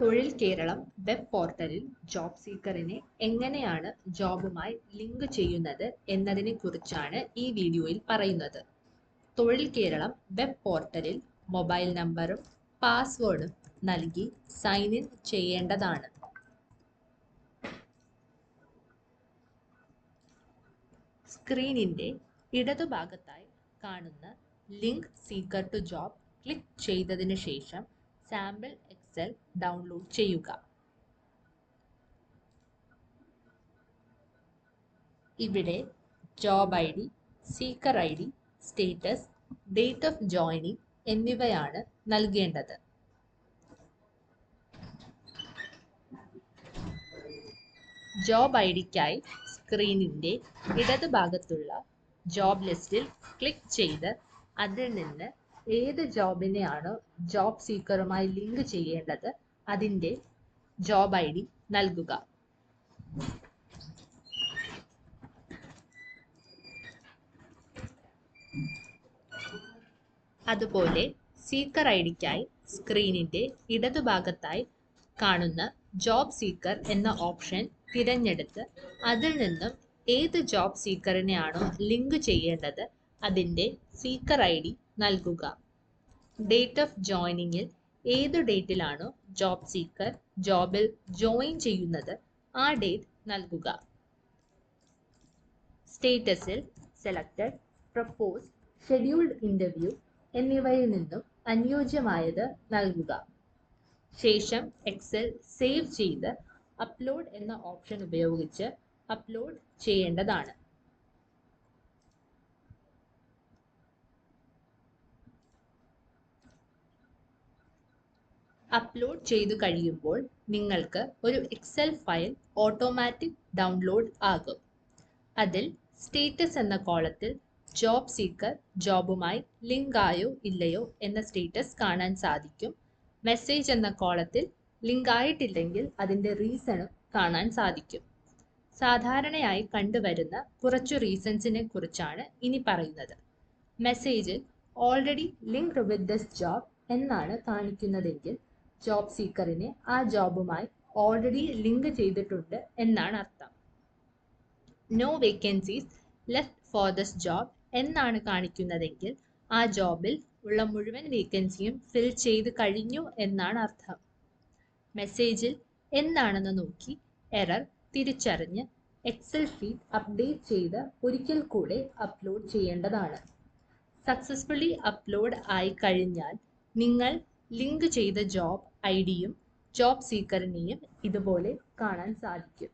തൊഴിൽ കേരളം വെബ് പോർട്ടലിൽ ജോബ് സീക്കറിനെ എങ്ങനെയാണ് ജോബുമായി ലിങ്ക് ചെയ്യുന്നത് എന്നതിനെക്കുറിച്ചാണ് ഈ വീഡിയോയിൽ പറയുന്നത്. തൊഴിൽ കേരളം വെബ് പോർട്ടലിൽ മൊബൈൽ നമ്പറും പാസ്വേഡും നൽകി സൈൻ ഇൻ ചെയ്യേണ്ടതാണ്. സ്ക്രീനിൻ്റെ ഇടതുഭാഗത്തായി കാണുന്ന link seeker to job click ചെയ്തതിനു ശേഷം സാമ്പിൾ എക്സൽ ഡൗൺലോഡ് ചെയ്യുക. ഇവിടെ job I D, seeker I D, status, date of joining എന്നിവയാണ് നൽകേണ്ടത്. ജോബ് ഐ ഡിക്കായി സ്ക്രീനിൻ്റെ ഇടതുഭാഗത്തുള്ള ജോബ് ലിസ്റ്റിൽ ക്ലിക്ക് ചെയ്ത് അതിൽ നിന്ന് ഏത് ജോബിനെയാണോ ജോബ് സീക്കറുമായി ലിങ്ക് ചെയ്യേണ്ടത് അതിൻ്റെ ജോബ് ഐ ഡി നൽകുക. അതുപോലെ സീക്കർ ഐ ഡിക്കായി സ്ക്രീനിൻ്റെ ഇടതുഭാഗത്തായി കാണുന്ന ജോബ് സീക്കർ എന്ന ഓപ്ഷൻ തിരഞ്ഞെടുത്ത് അതിൽ നിന്നും ഏത് ജോബ് സീക്കറിനെയാണോ ലിങ്ക് ചെയ്യേണ്ടത് അതിൻ്റെ സീക്കർ ഐ ഡി നൽകുക. ഡേറ്റ് ഓഫ് ജോയിനിങ്ങിൽ ഏത് ഡേറ്റിലാണോ ജോബ് സീക്കർ ജോബിൽ ജോയിൻ ചെയ്യുന്നത് ആ ഡേറ്റ് നൽകുക. സ്റ്റേറ്റസിൽ സെലക്ടഡ്, പ്രപ്പോസ്ഡ്, ഷെഡ്യൂൾഡ് ഇൻ്റർവ്യൂ എന്നിവയിൽ നിന്നും അനുയോജ്യമായത് നൽകുക. ശേഷം എക്സൽ സേവ് ചെയ്ത് അപ്ലോഡ് എന്ന ഓപ്ഷൻ ഉപയോഗിച്ച് അപ്ലോഡ് ചെയ്യേണ്ടതാണ്. അപ്ലോഡ് ചെയ്തു കഴിയുമ്പോൾ നിങ്ങൾക്ക് ഒരു എക്സൽ ഫയൽ ഓട്ടോമാറ്റിക് ഡൗൺലോഡ് ആകും. അതിൽ സ്റ്റേറ്റസ് എന്ന കോളത്തിൽ ജോബ് സീക്കർ ജോബുമായി ലിങ്ക് ആയോ ഇല്ലയോ എന്ന സ്റ്റേറ്റസ് കാണാൻ സാധിക്കും. മെസ്സേജ് എന്ന കോളത്തിൽ ലിങ്ക് ആയിട്ടില്ലെങ്കിൽ അതിൻ്റെ റീസണും കാണാൻ സാധിക്കും. സാധാരണയായി കണ്ടുവരുന്ന കുറച്ചു റീസൺസിനെ കുറിച്ചാണ് ഇനി പറയുന്നത്. മെസ്സേജിൽ already linked with this job എന്നാണ് കാണിക്കുന്നതെങ്കിൽ ജോബ് സീക്കറിനെ ആ ജോബുമായി ഓൾറെഡി ലിങ്ക് ചെയ്തിട്ടുണ്ട് എന്നാണ് അർത്ഥം. No vacancies left for this job എന്നാണ് കാണിക്കുന്നതെങ്കിൽ ആ ജോബിൽ ഉള്ള മുഴുവൻ വേക്കൻസിയും ഫിൽ ചെയ്ത് കഴിഞ്ഞു എന്നാണ് അർത്ഥം. മെസ്സേജിൽ എന്താണെന്ന് നോക്കി എറർ തിരിച്ചറിഞ്ഞ് എക്സൽ ഷീറ്റ് അപ്ഡേറ്റ് ചെയ്ത് ഒരിക്കൽ കൂടെ അപ്ലോഡ് ചെയ്യേണ്ടതാണ്. സക്സസ്ഫുള്ളി അപ്ലോഡ് ആയി കഴിഞ്ഞാൽ നിങ്ങൾ ലിങ്ക് ചെയ്ത ജോബ് ഐ ഡിയും ജോബ് സീക്കറിനെയും ഇതുപോലെ കാണാൻ സാധിക്കും.